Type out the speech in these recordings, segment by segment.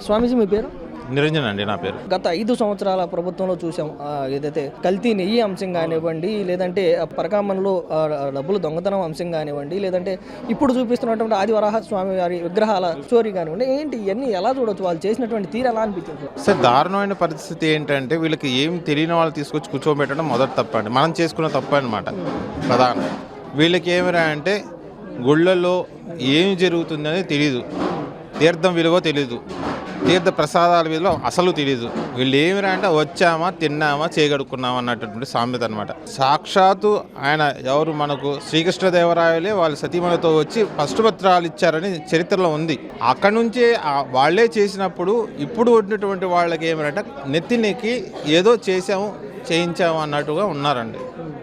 స్వామీజీ మీ పేరు? నిరంజన్ అండి నా పేరు. గత 5 సంవత్సరాల ప్రభుత్వంలో చూసాం ఏదైతే కల్తీ నెయ్యి అంశం కానివ్వండి, లేదంటే పరకామణలో డబ్బులు దొంగతనం అంశం కానివ్వండి, లేదంటే ఇప్పుడు చూపిస్తున్నటువంటి ఆదివరాహ స్వామి వారి విగ్రహాల స్టోరీ కానివ్వండి, ఏంటి ఇవన్నీ ఎలా చూడొచ్చు? వాళ్ళు చేసినటువంటి తీరు ఎలా అనిపించింది సార్? దారుణమైన పరిస్థితి ఏంటంటే వీళ్ళకి ఏం తెలియని వాళ్ళు తీసుకొచ్చి కూర్చోబెట్టడం మొదటి తప్పండి. మనం చేసుకున్న తప్పు అనమాట ప్రధానం. వీళ్ళకి ఏమిరా అంటే గుళ్ళల్లో ఏమి జరుగుతుందని తెలీదు, తీర్థం విలువ తెలీదు, తీర్థ ప్రసాదాల విలువ అసలు తెలీదు. వీళ్ళు ఏమిరా అంటే వచ్చామా తిన్నామా చేయగడుక్కున్నామా అన్నటువంటి సామెత అనమాట. సాక్షాత్తు ఆయన ఎవరు మనకు శ్రీకృష్ణదేవరాయలే వాళ్ళ సతీమణితో వచ్చి పత్రాలు ఇచ్చారని చరిత్రలో ఉంది. అక్కడ నుంచే వాళ్ళే చేసినప్పుడు ఇప్పుడు ఉన్నటువంటి వాళ్ళకి ఏమిరంటే నెత్తినెక్కి ఏదో చేసాము చేయించాము అన్నట్టుగా ఉన్నారండి.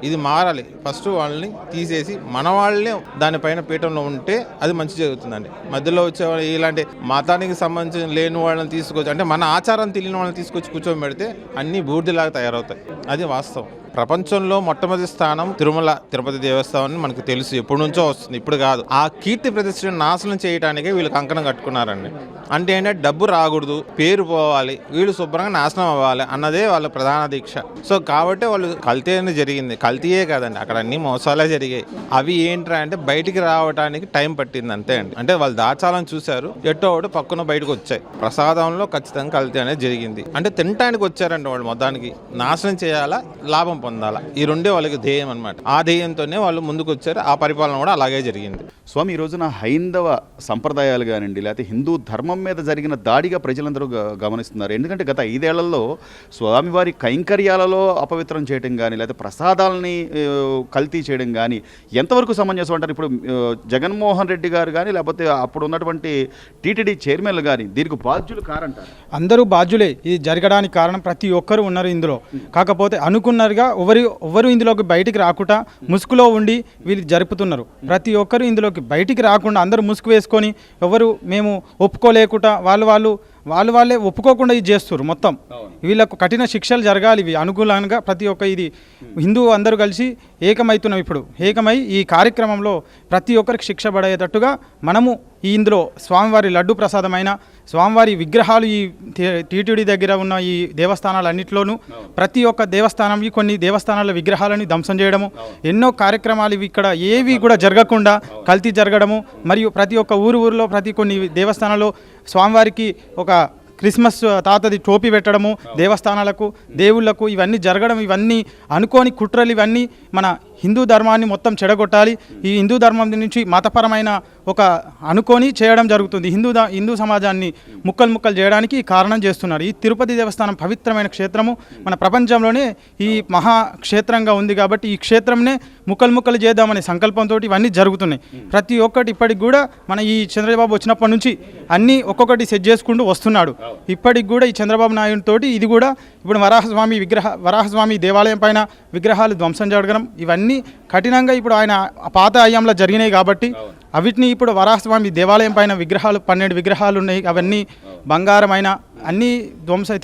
ఇది మారాలి. ఫస్ట్ వాళ్ళని తీసేసి మన వాళ్ళనే దానిపైన పీఠంలో ఉంటే అది మంచి జరుగుతుందండి. మధ్యలో వచ్చే ఇలాంటి మతానికి సంబంధించిన లేని వాళ్ళని తీసుకొచ్చి అంటే మన ఆచారం తెలియని వాళ్ళని తీసుకొచ్చి కూర్చోబెడితే అన్నీ బూర్దిలాగా తయారవుతాయి. అది వాస్తవం. ప్రపంచంలో మొట్టమొదటి స్థానం తిరుమల తిరుపతి దేవస్థానం మనకు తెలుసు, ఎప్పటి నుంచో వస్తుంది, ఇప్పుడు కాదు. ఆ కీర్తి ప్రతిష్టను నాశనం చేయడానికే వీళ్ళు కంకణం కట్టుకున్నారండి. అంటే ఏంటంటే డబ్బు రాకూడదు, పేరు పోవాలి, వీళ్ళు శుభ్రంగా నాశనం అవ్వాలి అన్నదే వాళ్ళ ప్రధాన దీక్ష. సో కాబట్టి వాళ్ళు కల్తీ అనేది జరిగింది. కల్తీయే కాదండి, అక్కడ అన్ని మోసాలే జరిగాయి. అవి ఏంట్రా అంటే బయటికి రావడానికి టైం పట్టింది అంతే అండి. అంటే వాళ్ళు దాచాలని చూశారు, ఎట్టో ఒకటి పక్కన బయటకు వచ్చాయి. ప్రసాదంలో ఖచ్చితంగా కల్తీ అనేది జరిగింది. అంటే తినటానికి వచ్చారండి వాళ్ళు, మొత్తానికి నాశనం చేయాలా, లాభం పొందాలా, ఈ రెండే వాళ్ళకి ధ్యేయం అనమాట. ఆ ధ్యేయంతోనే వాళ్ళు ముందుకు వచ్చారు. ఆ పరిపాలన కూడా అలాగే జరిగింది. స్వామి, ఈ రోజున హైందవ సంప్రదాయాలు కానివ్వండి, లేకపోతే హిందూ ధర్మం మీద జరిగిన దాడిగా ప్రజలందరూ గమనిస్తున్నారు. ఎందుకంటే గత 5 ఏళ్లలో స్వామివారి కైంకర్యాలలో అపవిత్రం చేయడం కానీ, లేకపోతే ప్రసాదాలని కల్తీ చేయడం కానీ ఎంతవరకు సమంజసం అంటారు? ఇప్పుడు జగన్మోహన్ రెడ్డి గారు కానీ, లేకపోతే అప్పుడు ఉన్నటువంటి టీటీడీ చైర్మన్లు కానీ దీనికి బాధ్యులు కారంటారు? అందరూ బాధ్యులే. ఇది జరగడానికి కారణం ప్రతి ఒక్కరు ఉన్నారు ఇందులో. కాకపోతే అనుకున్నారుగా ఎవరు ఇందులోకి బయటికి రాకుండా ముసుగులో ఉండి వీళ్ళు జరుపుతున్నారు. ప్రతి ఒక్కరు ఇందులోకి బయటికి రాకుండా అందరూ ముసుగు వేసుకొని ఎవరు మేము ఒప్పుకోలేకుండా వాళ్ళే ఒప్పుకోకుండా ఇది చేస్తారు. మొత్తం వీళ్ళకు కఠిన శిక్షలు జరగాలి. ఇవి అనుకూలంగా ప్రతి ఒక్క ఇది హిందూ అందరూ కలిసి ఏకమవుతున్నాం. ఇప్పుడు ఏకమై ఈ కార్యక్రమంలో ప్రతి ఒక్కరికి శిక్ష పడేటట్టుగా మనము ఇందులో స్వామివారి లడ్డు ప్రసాదమైన స్వామివారి విగ్రహాలు ఈ టీటీడీ దగ్గర ఉన్న ఈ దేవస్థానాలన్నింటిలోనూ ప్రతి ఒక్క దేవస్థానం కొన్ని దేవస్థానాల విగ్రహాలను ధ్వంసం చేయడము, ఎన్నో కార్యక్రమాలు ఇవి ఇక్కడ ఏవి కూడా జరగకుండా కల్తీ జరగడము, మరియు ప్రతి ఒక్క ఊరిలో ప్రతి కొన్ని దేవస్థానాల్లో స్వామివారికి ఒక క్రిస్మస్ తాతది టోపీ పెట్టడము, దేవస్థానాలకు దేవుళ్లకు ఇవన్నీ జరగడం, ఇవన్నీ అనుకోని కుట్రలు, ఇవన్నీ మన హిందూ ధర్మాన్ని మొత్తం చెడగొట్టాలి. ఈ హిందూ ధర్మం నుంచి మతపరమైన ఒక అనుకొని చేయడం జరుగుతుంది. హిందూ సమాజాన్ని ముక్కలు చేయడానికి కారణం చేస్తున్నారు. ఈ తిరుపతి దేవస్థానం పవిత్రమైన క్షేత్రము, మన ప్రపంచంలోనే ఈ మహాక్షేత్రంగా ఉంది కాబట్టి ఈ క్షేత్రంనే ముక్కలు చేద్దామనే సంకల్పంతో ఇవన్నీ జరుగుతున్నాయి. ప్రతి ఒక్కటి ఇప్పటికి కూడా మన ఈ చంద్రబాబు వచ్చినప్పటి నుంచి అన్నీ ఒక్కొక్కటి సెట్ చేసుకుంటూ వస్తున్నాడు. ఇప్పటికి కూడా ఈ చంద్రబాబు నాయుడు తోటి ఇది కూడా ఇప్పుడు వరాహస్వామి దేవాలయం పైన విగ్రహాలు ధ్వంసం జరగడం, ఇవన్నీ కఠినంగా ఇప్పుడు ఆయన పాత అయ్యంలో జరిగినాయి కాబట్టి అవిటిని ఇప్పుడు వరాహస్వామి దేవాలయం పైన విగ్రహాలు 12 విగ్రహాలు ఉన్నాయి. అవన్నీ బంగారమైన అన్నీ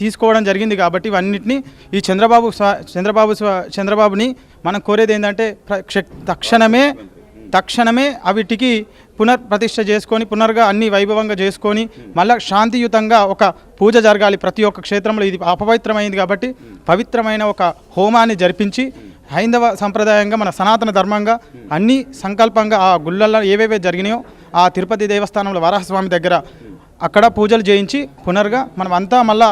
తీసుకోవడం జరిగింది కాబట్టి ఇవన్నిటిని ఈ చంద్రబాబుని మనం కోరేది ఏంటంటే తక్షణమే అవిటికి పునర్ప్రతిష్ఠ చేసుకొని పునర్గా అన్ని వైభవంగా చేసుకొని మళ్ళీ శాంతియుతంగా ఒక పూజ జరగాలి ప్రతి ఒక్క క్షేత్రంలో. ఇది అపవిత్రమైంది కాబట్టి పవిత్రమైన ఒక హోమాన్ని జరిపించి హైందవ సంప్రదాయంగా మన సనాతన ధర్మంగా అన్ని సంకల్పంగా ఆ గుళ్ళల్లో ఏవేవే జరిగినాయో ఆ తిరుపతి దేవస్థానంలో వరాహస్వామి దగ్గర అక్కడ పూజలు చేయించి పునర్గా మనం అంతా మళ్ళా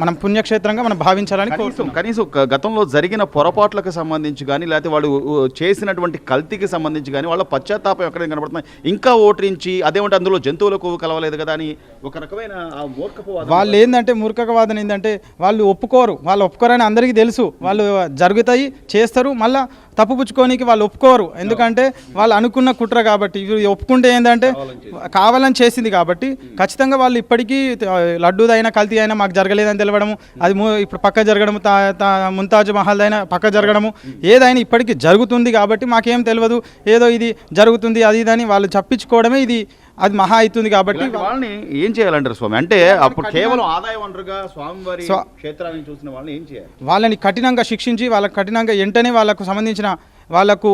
మనం పుణ్యక్షేత్రంగా మనం భావించాలని కనీసం గతంలో జరిగిన పొరపాట్లకు సంబంధించి కానీ, లేకపోతే వాళ్ళు చేసినటువంటి కల్తీకి సంబంధించి కానీ వాళ్ళ పశ్చాత్తాపం ఎక్కడైనా కనబడుతుంది. ఇంకా ఓటరించి అదేమంటే అందులో జంతువులకు కలవలేదు కదా అని ఒక రకమైన వాళ్ళు ఏంటంటే మూర్ఖవాదన ఏంటంటే వాళ్ళు ఒప్పుకోరని అందరికీ తెలుసు. వాళ్ళు జరుగుతాయి చేస్తారు, మళ్ళీ తప్పుపుచ్చుకోనికి వాళ్ళు ఒప్పుకోరు. ఎందుకంటే వాళ్ళు అనుకున్న కుట్ర కాబట్టి. ఒప్పుకుంటే ఏంటంటే కావాలని చేసింది కాబట్టి ఖచ్చితంగా వాళ్ళు ఇప్పటికీ లడ్డూదైనా కల్తీ అయినా మాకు జరగలేదని తెలవడము, అది ఇప్పుడు పక్క జరగడము, ముంతాజ్ మహల్ అయినా పక్క జరగడము, ఏదైనా ఇప్పటికీ జరుగుతుంది కాబట్టి మాకేం తెలియదు, ఏదో ఇది జరుగుతుంది అది ఇదని వాళ్ళు చెప్పించుకోవడమే ఇది అది మహా అవుతుంది. కాబట్టి వాళ్ళని ఏం చేయాలంటారు స్వామి? అంటే అప్పుడు కేవలం ఆదాయ వనరుగా స్వామివారి క్షేత్రాన్ని చూసిన వాళ్ళని ఏం చేయాలి? వాళ్ళని కఠినంగా శిక్షించి వాళ్ళకి కఠినంగా వెంటనే వాళ్ళకు సంబంధించిన వాళ్ళకు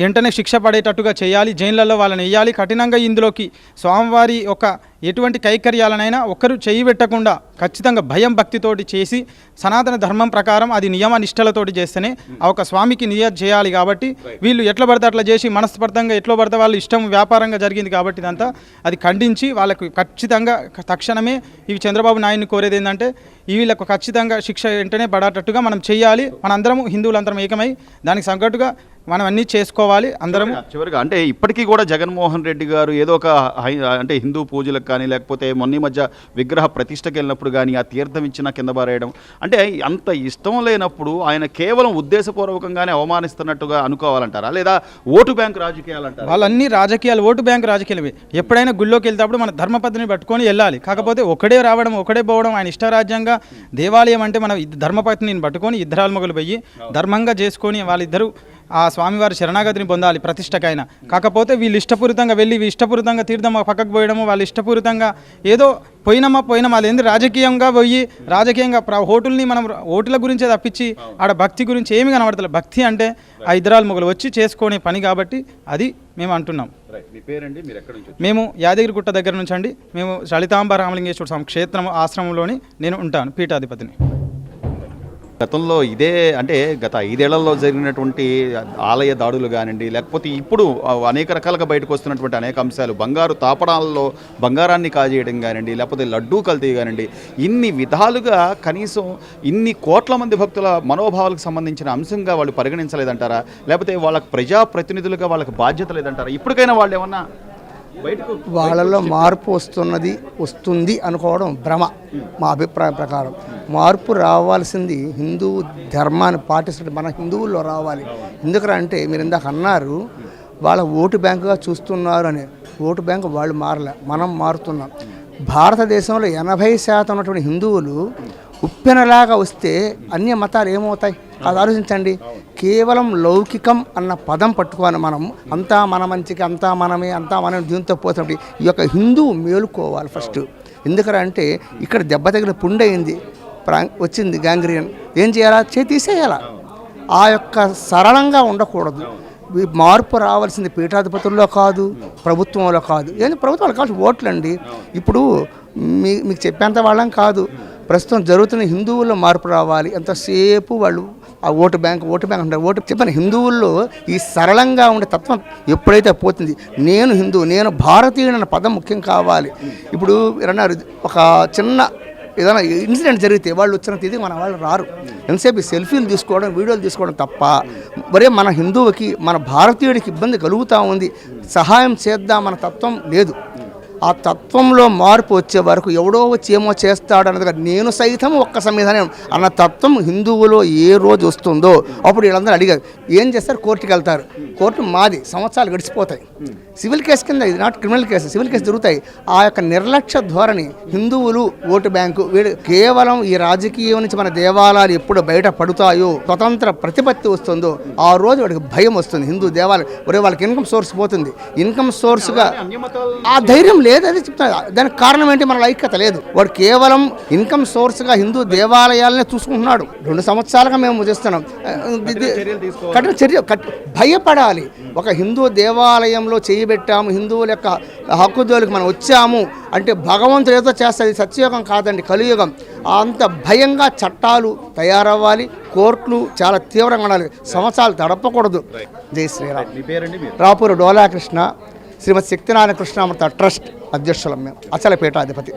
వెంటనే శిక్ష పడేటట్టుగా చేయాలి, జైళ్ళల్లో వాళ్ళని వేయాలి కఠినంగా. ఇందులోకి స్వామివారి యొక్క ఎటువంటి కైకర్యాలనైనా ఒక్కరు చేయి పెట్టకుండా ఖచ్చితంగా భయం భక్తితోటి చేసి సనాతన ధర్మం ప్రకారం అది నియమ నిష్టలతోటి చేస్తేనే ఆ ఒక స్వామికి నియత చేయాలి. కాబట్టి వీళ్ళు ఎట్లా పడితే అట్లా చేసి మనస్పర్ధంగా ఎట్లా పడితే వాళ్ళు ఇష్టం వ్యాపారంగా జరిగింది కాబట్టి ఇదంతా అది ఖండించి వాళ్ళకు ఖచ్చితంగా తక్షణమే ఇవి చంద్రబాబు నాయుడిని కోరేది ఏంటంటే వీళ్ళకు ఖచ్చితంగా శిక్ష వెంటనే పడేటట్టుగా మనం చేయాలి. మనందరం హిందువులందరం ఏకమై దానికి తగ్గట్టుగా మనం అన్నీ చేసుకోవాలి అందరం. చివరిగా అంటే ఇప్పటికీ కూడా జగన్మోహన్ రెడ్డి గారు ఏదో ఒక అంటే హిందూ పూజలకు కానీ లేకపోతే మొన్న మధ్య విగ్రహ ప్రతిష్టకి వెళ్ళినప్పుడు కానీ ఆ తీర్థం ఇచ్చినా కింద పారేయడం అంటే అంత ఇష్టం లేనప్పుడు ఆయన కేవలం ఉద్దేశపూర్వకంగానే అవమానిస్తున్నట్టుగా అనుకోవాలంటారా, లేదా ఓటు బ్యాంక్ రాజకీయాలంటారా? వాళ్ళన్నీ రాజకీయాలు, ఓటు బ్యాంక్ రాజకీయాలు. ఎప్పుడైనా గుళ్ళోకి వెళ్తేప్పుడు మన ధర్మపత్రిని పట్టుకొని వెళ్ళాలి. కాకపోతే ఒకడే రావడం ఒకడే పోవడం ఆయన ఇష్టరాజ్యంగా దేవాలయం అంటే మనం ధర్మపత్నిని పట్టుకొని ఇద్దరాల్మొగలు పోయి ధర్మంగా చేసుకొని వాళ్ళిద్దరూ ఆ స్వామివారి శరణాగతిని పొందాలి ప్రతిష్టకైనా. కాకపోతే వీళ్ళు ఇష్టపూరితంగా వెళ్ళి ఇష్టపూరితంగా తీర్థం పక్కకు పోయడము, వాళ్ళు ఇష్టపూరితంగా ఏదో పోయినామా అది ఏంది రాజకీయంగా పోయి రాజకీయంగా ఓటుల్ని మనం ఓటుల గురించే తప్పించి ఆడ భక్తి గురించి ఏమి కనబడతలేదు. భక్తి అంటే ఆ ఇద్దరాల్మొగలు వచ్చి చేసుకునే పని కాబట్టి అది మేము అంటున్నాం. మేము యాదగిరిగుట్ట దగ్గర నుంచి అండి. మేము లలితాంబ రామలింగేశ్వర స్వామి క్షేత్రం ఆశ్రమంలోని నేను ఉంటాను, పీఠాధిపతిని. గతంలో ఇదే అంటే గత 5 ఏళ్లలో జరిగినటువంటి ఆలయ దాడులు కానివ్వండి, లేకపోతే ఇప్పుడు అనేక రకాలుగా బయటకు వస్తున్నటువంటి అనేక అంశాలు, బంగారు తాపడాలలో బంగారాన్ని కాజేయడం కానివ్వండి, లేకపోతే లడ్డూ కల్తీ కానివ్వండి, ఇన్ని విధాలుగా కనీసం ఇన్ని కోట్ల మంది భక్తుల మనోభావాలకు సంబంధించిన అంశంగా వాళ్ళు పరిగణించలేదంటారా, లేకపోతే వాళ్ళకి ప్రజాప్రతినిధులుగా వాళ్ళకి బాధ్యత లేదంటారా? ఇప్పటికైనా వాళ్ళు ఏమన్నా వాళ్ళల్లో మార్పు వస్తుంది అనుకోవడం భ్రమ. మా అభిప్రాయం ప్రకారం మార్పు రావాల్సింది హిందూ ధర్మాన్ని పాటిస్తుంటే మన హిందువుల్లో రావాలి. ఎందుకంటే మీరు ఇందాక అన్నారు వాళ్ళ ఓటు బ్యాంకుగా చూస్తున్నారు అని. ఓటు బ్యాంకు వాళ్ళు మారలే, మనం మారుతున్నాం. భారతదేశంలో 80% ఉన్నటువంటి హిందువులు ఉప్పెనలాగా వస్తే అన్య మతాలు ఏమవుతాయి? అది ఆలోచించండి. కేవలం లౌకికం అన్న పదం పట్టుకొని మనం అంతా మన మంచికి, అంతా మనమే, అంతా మనం దీంతో పోతున్నప్పుడు ఈ యొక్క హిందువు మేలుకోవాలి ఫస్ట్. ఎందుకంటే ఇక్కడ దెబ్బ తగిన పుండయింది, వచ్చింది గ్యాంగ్రియన్, ఏం చేయాలా? తీసేయాలా. ఆ యొక్క సరళంగా ఉండకూడదు. మార్పు రావాల్సింది పీఠాధిపతుల్లో కాదు, ప్రభుత్వంలో కాదు. ఏంటి ప్రభుత్వాలు కావాల్సిన ఓట్లండి. ఇప్పుడు మీకు చెప్పేంత వాళ్ళం కాదు. ప్రస్తుతం జరుగుతున్న హిందువుల్లో మార్పు రావాలి. ఎంతసేపు వాళ్ళు ఆ ఓటు బ్యాంక్ అంటారు. ఓటు చెప్పాను, హిందువుల్లో ఈ సరళంగా ఉండే తత్వం ఎప్పుడైతే పోతుంది, నేను హిందువు, నేను భారతీయుడన్న పదం ముఖ్యం కావాలి. ఇప్పుడు అన్నారు ఒక చిన్న ఏదైనా ఇన్సిడెంట్ జరిగితే వాళ్ళు వచ్చిన తీది మన వాళ్ళు రారు. ఎంతసేపు సెల్ఫీలు తీసుకోవడం, వీడియోలు తీసుకోవడం తప్ప మరే మన హిందువుకి, మన భారతీయుడికి ఇబ్బంది కలుగుతూ ఉంది, సహాయం చేద్దామన్న తత్వం లేదు. ఆ తత్వంలో మార్పు వచ్చే వరకు ఎవడో వచ్చి ఏమో చేస్తాడు అన్నది కాదు, నేను సైతం ఒక్క సంవిధానం అన్న తత్వం హిందువులో ఏ రోజు వస్తుందో అప్పుడు వీళ్ళందరూ అడిగారు. ఏం చేస్తారు? కోర్టుకి వెళ్తారు. కోర్టు మాది, సంవత్సరాలు గడిచిపోతాయి. సివిల్ కేసు కింద, ఇది not criminal case, civil case జరుగుతాయి. ఆ యొక్క నిర్లక్ష్య ధోరణి హిందువులు, ఓటు బ్యాంకు, వీడు కేవలం ఈ రాజకీయం నుంచి మన దేవాలయాలు ఎప్పుడు బయట పడుతాయో, స్వతంత్ర ప్రతిపత్తి వస్తుందో ఆ రోజు వాడికి భయం వస్తుంది. హిందూ దేవాలయం ఒరే వాళ్ళకి ఇన్కమ్ సోర్స్ పోతుంది. ఇన్కమ్ సోర్స్గా ఆ ధైర్యం లేదు. అది చెప్తున్నా. దానికి కారణం ఏంటి? మన ఐక్యత లేదు. వాడు కేవలం ఇన్కమ్ సోర్స్గా హిందూ దేవాలయాలనే చూసుకుంటున్నాడు. 2 సంవత్సరాలుగా మేము చేస్తున్నాం. కఠిన చర్య భయపడాలి. ఒక హిందూ దేవాలయంలో చేయబెట్టాము, హిందువుల యొక్క హక్కుదోలికి మనం వచ్చాము అంటే భగవంతుడు ఏదో చేస్తుంది. సత్యయుగం కాదండి, కలియుగం. అంత భయంగా చట్టాలు తయారవ్వాలి. కోర్టులు చాలా తీవ్రంగా ఉండాలి. సంవత్సరాలు తడపకూడదు. జై శ్రీరామ్. రాపూరు డోలాకృష్ణ, శ్రీమతి శక్తినారాయణ కృష్ణామృత ట్రస్ట్ అధ్యక్షులం మేము, అచల పీఠాధిపతి.